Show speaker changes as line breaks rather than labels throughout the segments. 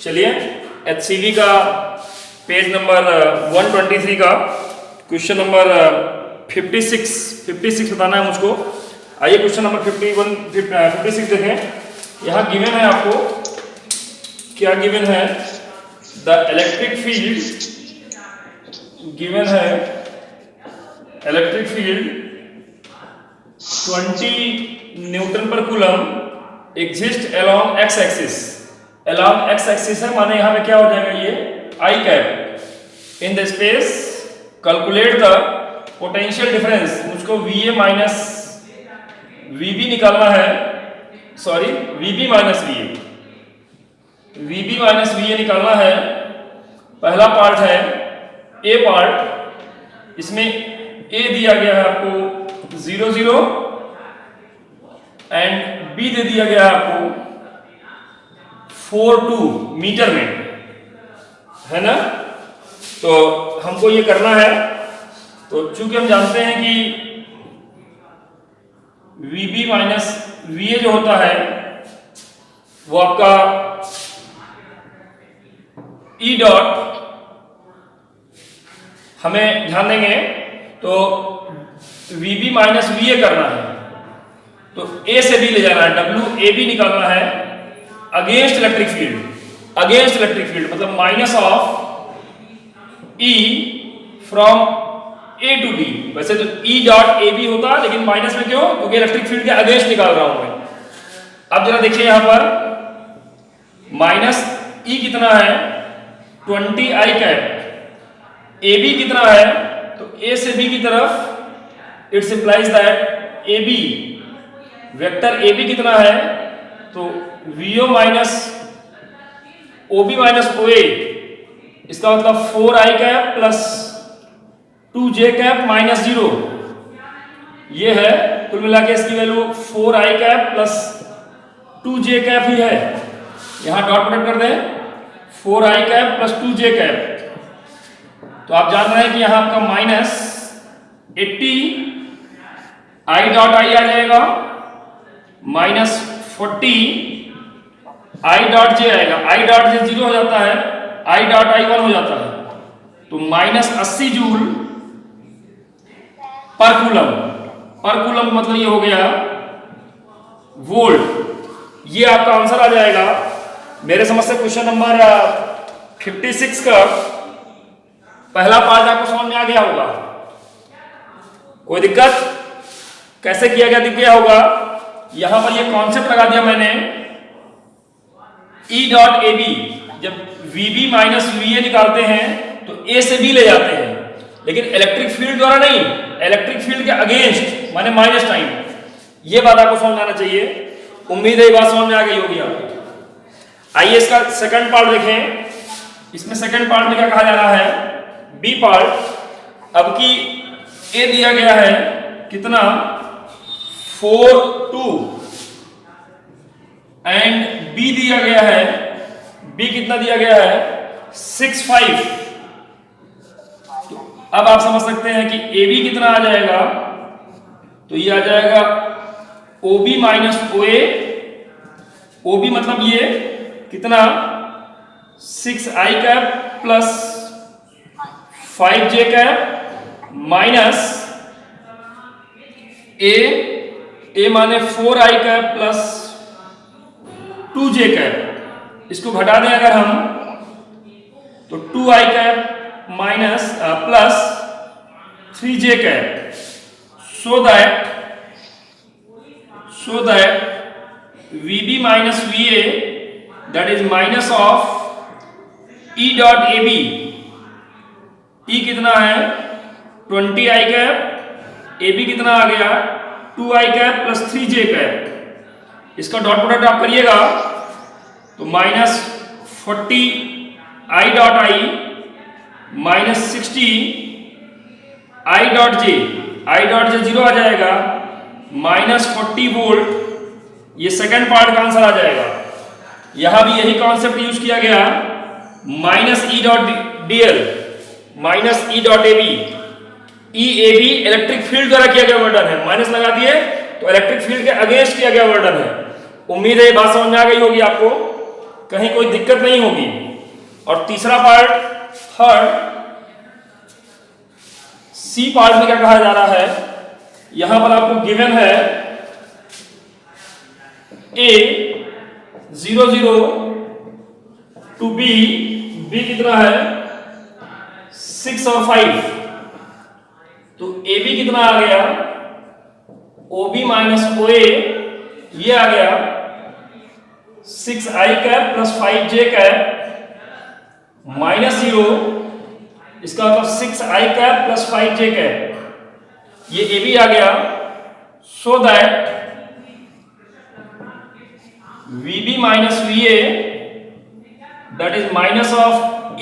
चलिए HCV का page number 123 का क्वेश्चन नंबर 56 बताना है मुझको। आइए क्वेश्चन नंबर 56 देखें। यहाँ गिवन है आपको, क्या गिवन है? द इलेक्ट्रिक फील्ड गिवन है, इलेक्ट्रिक फील्ड 20 न्यूटन पर coulomb exist along x axis. Along x axis है, माने यहां पे क्या हो जाएगा, ये i cap in the space. Calculate the potential difference. मुझको VA माइनस VB निकालना है, sorry VB minus VA, VB minus VA निकालना है। पहला पार्ट है A पार्ट, इसमें A दिया गया है आपको 0 0 एंड B दे दिया गया है आपको 4 2 मीटर में, है ना। तो हमको ये करना है, तो चूंकि हम जानते हैं कि VB माइनस VA जो होता है वो आपका E डॉट, हमें ध्यान देंगे तो VB माइनस VA करना है, तो A से B ले जाना है, WAB निकालना है against electric field. Against electric field मतलब minus of E from A to B। वैसे तो E डॉट AB होता है, लेकिन माइनस में क्यों? क्योंकि इलेक्ट्रिक फील्ड के अगेंस्ट निकाल रहा हूं मैं। अब जरा देखिए यहां पर माइनस E कितना है 20 I कैप, AB कितना है, तो A से B की तरफ it's implies that AB vector AB कितना है, तो VO minus OB minus OA, इसका मतलब 4I cap plus 2J cap minus 0, ये है कुल मिला के इसकी value 4I cap plus 2J cap ही है। यहां डॉट प्रोडक्ट कर दें, 4I cap plus 2J cap, तो आप जान रहे हैं कि यहां आपका माइनस 80 I डॉट I आ जाएगा, माइनस 40 I डॉट J आएगा। I डॉट J 0 हो जाता है, I डॉट I 1 हो जाता है, तो माइनस 80 जूल पर कूलम। पर कूलम मतलब ये हो गया वोल्ट। ये आपका आंसर आ जाएगा मेरे समझ से क्वेश्चन नंबर 56 का पहला पार्ट आपको समझ में आ गया होगा। कोई दिक्कत? कैसे किया गया दिख गया होगा। यहां पर ये कॉन्सेप्ट लगा दिया मैंने, E डॉट AB, जब VB माइनस VA निकालते हैं तो A से B ले जाते हैं, लेकिन इलेक्ट्रिक फील्ड द्वारा नहीं, इलेक्ट्रिक फील्ड के अगेंस्ट माने माइनस टाइम। ये बात आपको समझ में आना चाहिए। उम्मीद है ये बात समझ में आ गई होगी आपको। आइए इसका सेकंड पार्ट देखें। इसमें सेकंड पार्ट में क्या कहा जा रहा है, B पार्ट। अब की A दिया गया है कितना 4 2 एंड B दिया गया है, B कितना दिया गया है 6 5। तो अब आप समझ सकते हैं कि AB कितना आ जाएगा, तो ये आ जाएगा OB माइनस OA। OB मतलब ये कितना 6I cap plus 5J cap minus A माने 4I cap plus 2J cap. इसको घटा दें अगर हम, तो 2I cap minus plus 3J cap, so that VB minus VA that is minus of E dot AB। E कितना है 20I cap, AB कितना आ गया 2I cap plus 3J cap. इसका डॉट प्रोडक्ट आप करिएगा तो minus 40 I dot I minus 60 I dot J, I dot J 0 आ जाएगा, minus 40 volt. ये सेकंड पार्ट का आंसर आ जाएगा। यहां भी यही कॉन्सेप्ट यूज किया गया, minus E dot DL minus E dot AB। EAB electric field द्वारा किया गया वर्डन है, माइनस लगा दिए तो इलेक्ट्रिक फील्ड के अगेंस्ट किया गया वर्डन है। उम्मीद है ये बात समझ में आ गई होगी आपको। कहीं कोई दिक्कत नहीं होगी। और तीसरा पार्ट, थर्ड सी पार्ट में क्या कहा जा रहा है, यहां पर आपको गिवन है A 0 0 टू B, B कितना है 6 और 5, तो AB कितना आ गया OB माइनस OA, ये आ गया 6i cap plus 5j cap minus 0, इसका मतलब 6i cap plus 5j cap, ये AB आ गया। So that VB minus VA that is minus of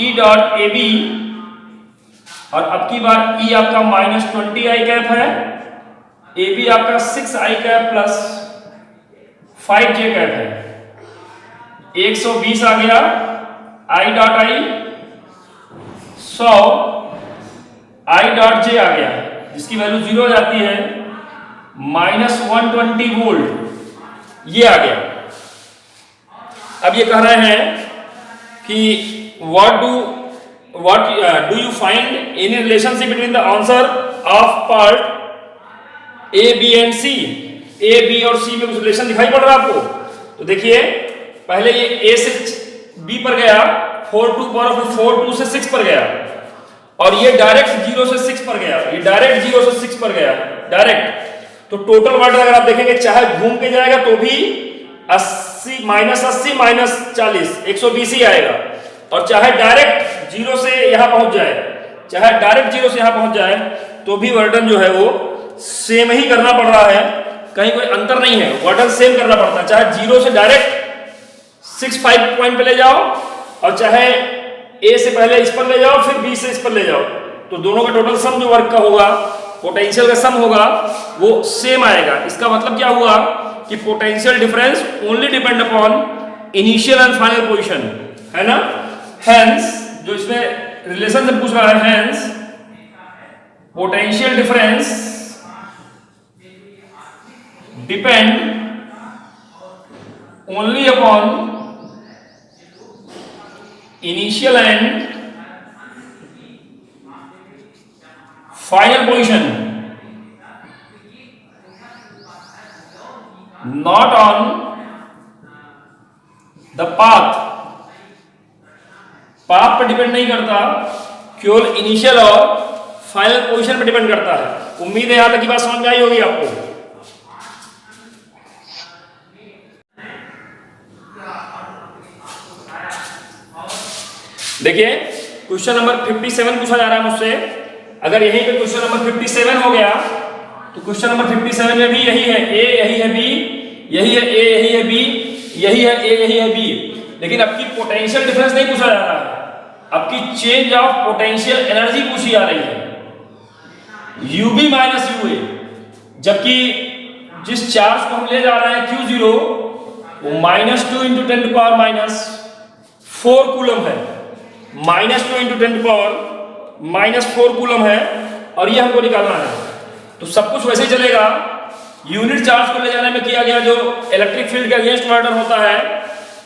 E dot AB, और अब की बार E आपका माइनस 20i कैप है, AB आपका 6i cap plus 5j cap है, 120 आ गया I dot I, 100 I dot J आ गया, जिसकी वैल्यू 0 हो जाती है, माइनस 120 वोल्ट, ये आ गया। अब ये कह रहे हैं कि what do you find any relationship between the answer of part A, B and C? A, B और C में कुछ रिलेशन दिखाई पड़ रहा है आपको? तो देखिए पहले ये A से B पर गया, 4 2 पावर ऑफ 4 2 से 6 पर गया, और ये डायरेक्ट 0 से 6 पर गया, ये डायरेक्ट 0 से 6 पर गया डायरेक्ट। तो टोटल वर्ड अगर आप देखेंगे चाहे घूम के जाएगा तो भी 80 माइनस 40 120 ही आएगा, और चाहे डायरेक्ट 0 से यहां पहुंच जाए, चाहे डायरेक्ट 0 से यहां पहुंच जाए, तो भी वर्डन जो है वो सेम ही करना पड़ रहा है, कहीं कोई अंतर नहीं है, वर्डन सेम करना पड़ता है। चाहे 0 से डायरेक्ट 6 5 पॉइंट पे ले जाओ, और चाहे A से पहले इस पर ले जाओ फिर B से इस पर ले जाओ, तो दोनों का टोटल सम जो वर्क का होगा, पोटेंशियल का सम होगा, वो सेम आएगा। इसका मतलब क्या हुआ कि potential difference only depend upon initial and final position, है ना। हेंस जो इसमें रिलेशन से पूछ रहा है, hence potential difference depend only upon initial and final position, not on the path. Path पर डिपेंड नहीं करता, केवल इनिशियल और फाइनल पोजीशन पर डिपेंड करता है। उम्मीद है यहां तक की बात समझ में आई होगी आपको। देखिए क्वेश्चन नंबर 57 पूछा जा रहा है मुझसे। अगर यहीं पे क्वेश्चन नंबर 57 हो गया तो क्वेश्चन नंबर 57 में भी यही है A, यही है B, यही है A, यही है B, यही है A, यही है B, लेकिन अब की पोटेंशियल डिफरेंस नहीं पूछा जा रहा है, अब की चेंज ऑफ पोटेंशियल एनर्जी पूछी जा रही है, UB माइनस UA। जबकि जिस चार्ज को हम ले जा रहे हैं Q0 वो -2 इंटू 10 टू पावर -4 कूलम है, -2 इंटू 10 टू पावर -4 कूलम है, और ये हमको निकालना है। तो सब कुछ वैसे ही चलेगा, यूनिट चार्ज को ले जाने में किया गया जो इलेक्ट्रिक फील्ड के अगेंस्ट वर्डन होता है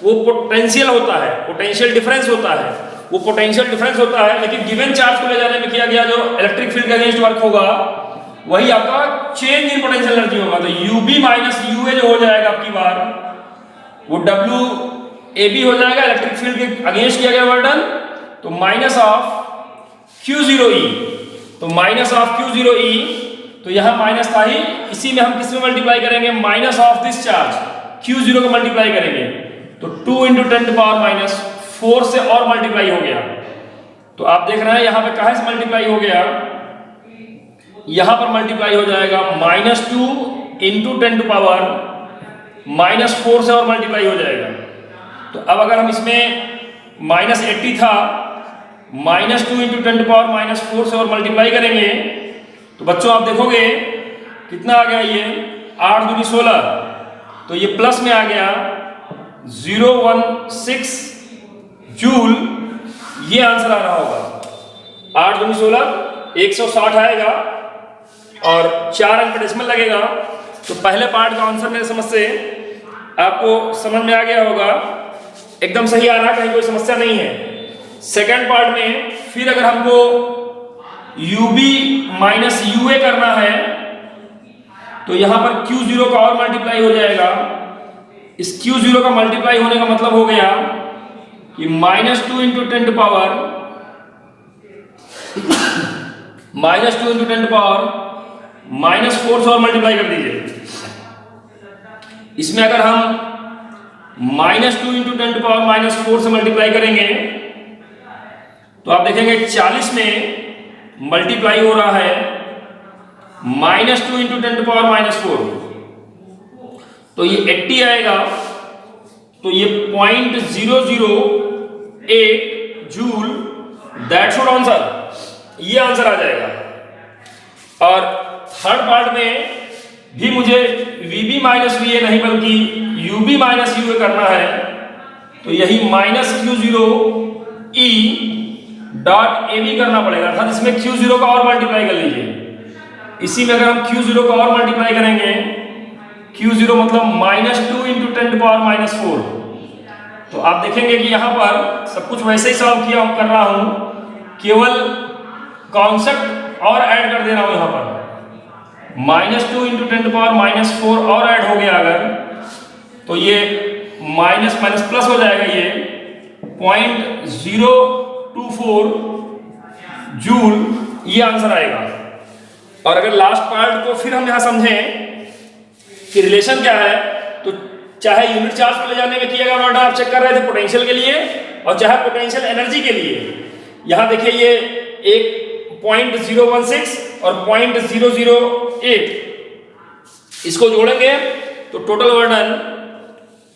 वो पोटेंशियल होता है, पोटेंशियल डिफरेंस होता है, वो पोटेंशियल डिफरेंस होता है, लेकिन गिवन चार्ज को ले जाने में किया गया जो इलेक्ट्रिक फील्ड के अगेंस्ट वर्क होगा वही आपका चेंज इन पोटेंशियल एनर्जी होगा। तो UB माइनस UA जो हो जाएगा आपकी बार वो WAB हो जाएगा, इलेक्ट्रिक फील्ड के अगेंस्ट किया गया वर्डन, तो माइनस ऑफ Q0E, तो माइनस ऑफ Q0E, तो यहां माइनस था ही, इसी में हम किस में मल्टीप्लाई करेंगे, minus of this charge Q0 को मल्टीप्लाई करेंगे, तो 2 इंटू 10 टू पावर -4 से और मल्टीप्लाई हो गया। तो आप देख रहे हैं यहां पे कहां से मल्टीप्लाई हो गया, यहां पर मल्टीप्लाई हो जाएगा -2 इंटू 10 टू पावर -4 से और मल्टीप्लाई हो जाएगा। तो अब अगर हम इसमें -80 था, -2 इंटू 10 टू पावर -4 से और मल्टीप्लाई करेंगे तो बच्चों आप देखोगे कितना आ गया, ये 8 दूनी 16, तो ये प्लस में आ गया 016 जूल, ये आंसर आ रहा होगा। 8 दूनी 16 160 आएगा और 4 अंक डेसिमल लगेगा। तो पहले पार्ट का आंसर मेरे समझ से आपको समझ में आ गया होगा एकदम सही आ रहा है, कहीं कोई समस्या नहीं है। सेकंड पार्ट में फिर अगर हमको UB माइनस UA करना है तो यहां पर Q0 का और मल्टीप्लाई हो जाएगा। इस Q0 का मल्टीप्लाई होने का मतलब हो गया कि -2 इंटू 10 टू पावर -4 से और मल्टीप्लाई कर दीजिए। इसमें अगर हम -2 इंटू 10 टू पावर -4 से मल्टीप्लाई करेंगे तो आप देखेंगे 40 में मल्टीप्लाई हो रहा है -2 इंटू 10 टू पावर -4, तो ये 80 आएगा। तो ये 0.008 जूल, दैट शुड आंसर, ये आंसर आ जाएगा। और थर्ड पार्ट में भी मुझे VB माइनस VA नहीं बल्कि UB माइनस UA करना है, तो यही -Q0 E डॉट AB करना पड़ेगा, अर्थात इसमें Q0 का और मल्टीप्लाई कर लीजिए। इसी में अगर हम Q0 का और मल्टीप्लाई करेंगे, Q0 मतलब -2 इंटू 10 टू पावर -4, तो आप देखेंगे कि यहां पर सब कुछ वैसे ही सॉल्व किया कर रहा हूं, केवल कॉन्सेप्ट और ऐड कर दे रहा हूं। यहां पर -2 इंटू 10 टू पावर -4 और ऐड हो गया अगर, तो ये माइनस माइनस प्लस हो जाएगा, ये 0.024 जूल, ये आंसर आएगा। और अगर लास्ट पार्ट को फिर हम यहां समझें कि रिलेशन क्या है, तो चाहे यूनिट चार्ज को ले जाने में किया गया वर्क आप चेक कर रहे थे पोटेंशियल के लिए, और चाहे पोटेंशियल एनर्जी के लिए। यहां देखिए ये एक 0.016 और 0.008, इसको जोड़ेंगे तो टोटल वर्डन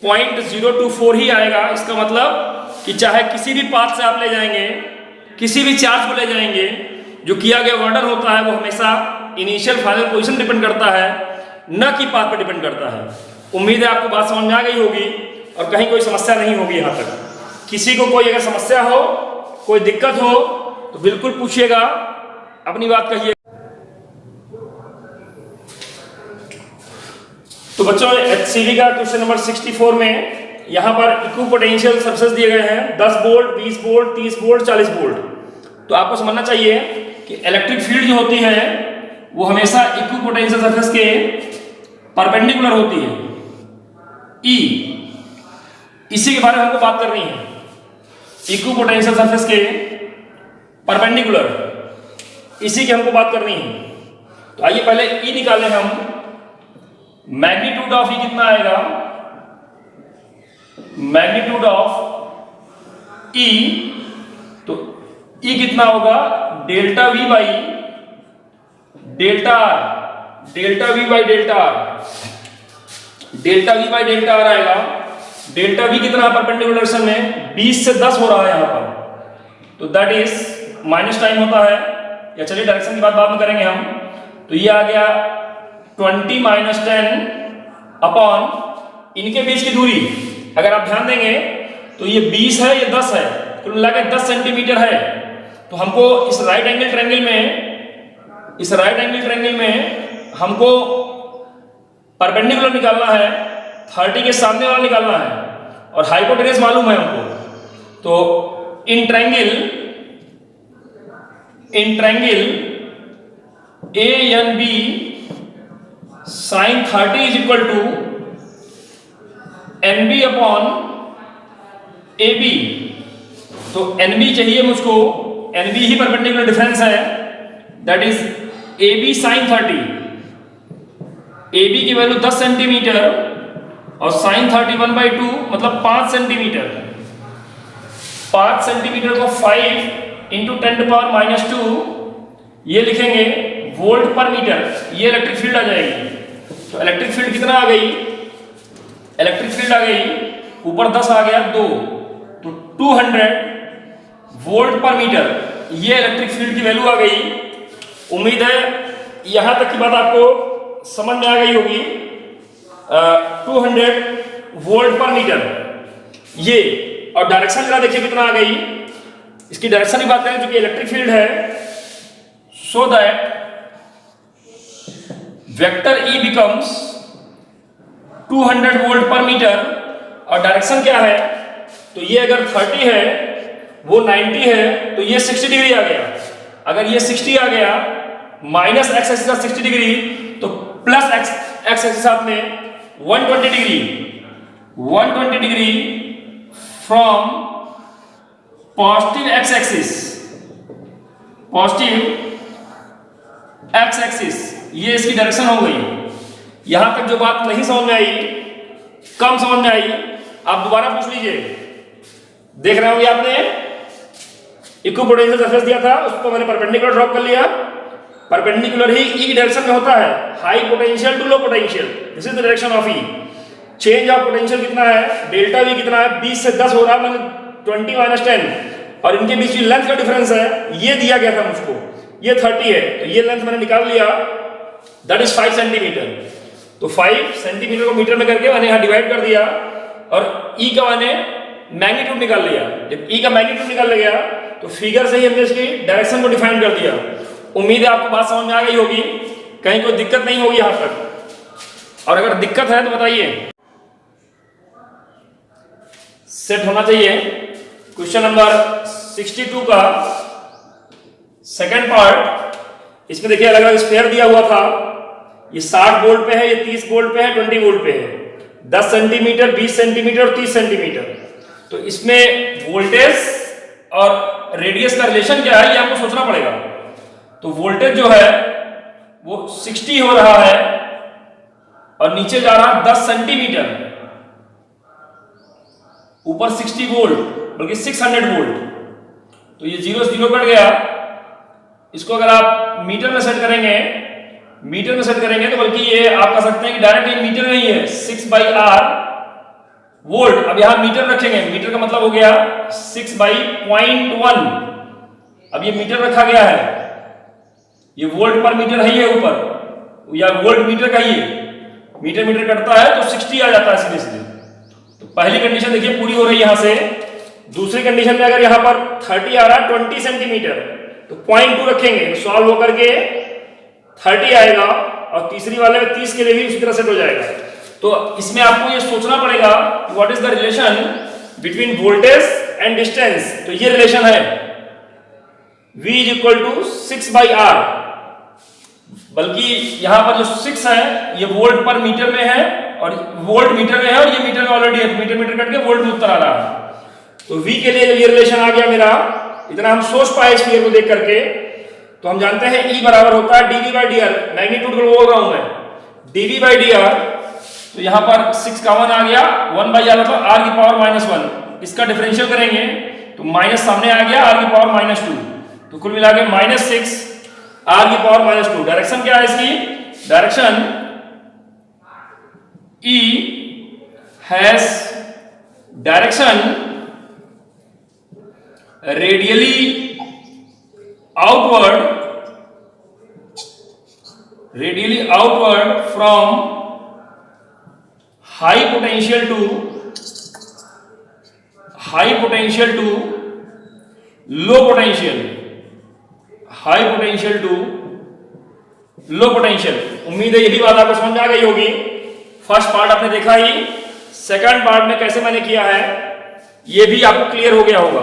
0.024 ही आएगा। इसका मतलब कि चाहे किसी भी पाथ से आप ले जाएंगे, किसी भी चार्ज को ले जाएंगे, जो किया गया वर्डन होता है वो हमेशा इनिशियल फाइनल पोजीशन डिपेंड करता है, न कि पाथ पर डिपेंड करता है। उम्मीद है आपको बात समझ में आ गई होगी और कहीं कोई समस्या नहीं होगी। यहां तक किसी को कोई अगर समस्या हो, कोई दिक्कत हो तो बिल्कुल पूछिएगा, अपनी बात कहिए। तो बच्चों HCV का क्वेश्चन नंबर 64 में यहां पर इक्विपोटेंशियल सरफेस दिए गए हैं 10 वोल्ट, 20 वोल्ट, 30 वोल्ट, 40 वोल्ट। तो आपको समझना चाहिए कि इलेक्ट्रिक फील्ड जो होती है वो हमेशा इक्विपोटेंशियल सरफेस के परपेंडिकुलर होती है, E। इसी के बारे में हमको बात करनी है, इक्विपोटेंशियल सरफेस के परपेंडिकुलर, इसी की हमको बात करनी है। तो आइए पहले E निकालें हम। मैग्नीट्यूड ऑफ E कितना आएगा? मैग्नीट्यूड ऑफ E, तो E कितना होगा? Delta V by delta R, delta V by delta R, delta V by delta R आएगा। डेल्टा V कितना परपेंडिकुलर डायरेक्शन में 20 से 10 हो रहा है यहां पर, तो दैट इज माइनस टाइम होता है, या चलिए डायरेक्शन की बात बाद में करेंगे हम। तो ये आ गया 20 माइनस 10 अपॉन इनके बीच की दूरी। अगर आप ध्यान देंगे तो ये 20 है, ये 10 है, कुल मिला के 10 सेंटीमीटर है। तो हमको इस राइट एंगल ट्रायंगल में हमको परपेंडिकुलर निकालना है, 30 के सामने वाला निकालना है, और हाइपोटेनस मालूम है हमको। तो in triangle ANB sin 30 is equal to NB upon AB। तो NB चाहिए मुझको, NB ही परपेंडिकुलर डिफरेंस है, that is AB sin 30। AB की वैल्यू 10 सेंटीमीटर और sin 30 1/2 मतलब 5 सेंटीमीटर। 5 सेंटीमीटर को 5 इंटू 10 टू पावर -2 ये लिखेंगे वोल्ट पर मीटर, ये इलेक्ट्रिक फील्ड आ जाएगी। तो इलेक्ट्रिक फील्ड कितना आ गई? इलेक्ट्रिक फील्ड आ गई, ऊपर 10 आ गया 2, तो 200 वोल्ट पर मीटर, ये इलेक्ट्रिक फील्ड की वैल्यू आ गई। उम्मीद है यहां तक की बात आपको समझ में आ गई होगी। 200 वोल्ट पर मीटर ये, और डायरेक्शन जरा देखिए कितना आ गई। इसकी डायरेक्शन की बात करें जो कि इलेक्ट्रिक फील्ड है, so that vector E becomes 200 volt पर मीटर, और डायरेक्शन क्या है? तो ये अगर 30 है, वो 90 है, तो ये 60 डिग्री आ गया। अगर ये 60 आ गया, माइनस एक्स एक्सिस का 60 डिग्री, तो प्लस एक्स एक्सिस साथ में 120 degree, 120 degree from positive x axis, positive x axis, ये इसकी डायरेक्शन हो गई। यहां तक जो बात नहीं समझ में आई, कम समझ में आई, आप दोबारा पूछ लीजिए। देख रहे होंगे आपने इक्विपोटेंशियल सरफेस दिया था, उसको मैंने परपेंडिकुलर ड्रॉप कर लिया। परपेंडिकुलर ही ई डायरेक्शन में होता है, high potential to low potential, this is the direction of E. Change of potential कितना है, डेल्टा वी कितना है, 20 से 10 हो रहा है, मतलब 20 माइनस 10, और इनके बीच की लेंथ का डिफरेंस है, ये दिया गया था मुझको, ये 30 है, तो ये लेंथ मैंने निकाल लिया, दैट इज 5 सेंटीमीटर। तो 5 सेंटीमीटर को मीटर में करके मैंने यहाँ डिवाइड कर दिया, और ई का मैंने मैग्नीट्यूड निकाल लिया। जब ई का मैग्नीट्यूड निकाल लिया, तो फिगर से ही हमने इसकी डायरेक्शन को डिफाइन कर दिया। उम्मीद है आपको बात समझ में आ गई होगी, कहीं कोई दिक्कत नहीं होगी यहां तक, और अगर दिक्कत है तो बताइए। सेट होना चाहिए। क्वेश्चन नंबर 62 का सेकंड पार्ट, इसमें देखिए अलग अलग स्फीयर दिया हुआ था। ये 60 वोल्ट पे है, ये 30 वोल्ट पे है, 20 वोल्ट पे है, 10 सेंटीमीटर, 20 सेंटीमीटर और 30 सेंटीमीटर। तो इसमें वोल्टेज और रेडियस का रिलेशन क्या है, ये आपको सोचना पड़ेगा। तो वोल्टेज जो है वो 60 हो रहा है और नीचे जा रहा है 10 सेंटीमीटर, ऊपर 60 वोल्ट, बल्कि 600 वोल्ट। तो ये 0 से 0 कट गया। इसको अगर आप मीटर में सेट करेंगे, मीटर में सेट करेंगे तो बल्कि ये आप कह सकते हैं कि डायरेक्ट ये मीटर नहीं है, 6/r वोल्ट। अब यहां मीटर रखेंगे, मीटर का मतलब हो गया 6/0.1। अब ये मीटर रखा गया है, ये वोल्ट पर मीटर है, ये ऊपर, या वोल्ट मीटर का ही मीटर मीटर कटता है तो 60 आ जाता है सीधे सीधे। तो पहली कंडीशन देखिए पूरी हो रही है यहां से। दूसरी कंडीशन में अगर यहां पर 30 आ रहा है 20 सेंटीमीटर, तो 0.2 रखेंगे, सॉल्व होकर के 30 आएगा, और तीसरी वाले में 30 के लिए भी उसी तरह सेट हो जाएगा। तो इसमें आपको ये सोचना पड़ेगा what is the relation between voltage and distance. तो ये रिलेशन है V is equal to 6/r, बल्कि यहां पर जो 6 है ये वोल्ट पर मीटर में है, और वोल्ट मीटर में है, और ये मीटर में ऑलरेडी है, मीटर मीटर कट के वोल्ट में उत्तर आ रहा है। तो V के लिए जब ये रिलेशन आ गया मेरा, इतना हम सोच पाए इस फिगर को देख करके, तो हम जानते हैं E बराबर होता है dV/dr, मैग्नीट्यूड को बोल रहा हूं मैं, dV/dr। तो यहां पर 6 का 1 आ गया, 1/r मतलब r की पावर -1। इसका डिफरेंशियल करेंगे तो माइनस सामने आ गया, r की पावर -2, तो कुल मिला के -6 r की पावर -2। डायरेक्शन क्या है इसकी, direction E has direction radially outward from high potential to low potential, high potential to low potential. उम्मीद है ये भी बात आपको समझ में आ गई होगी। फर्स्ट पार्ट आपने देखा ही, सेकंड पार्ट में कैसे मैंने किया है ये भी आपको क्लियर हो गया होगा।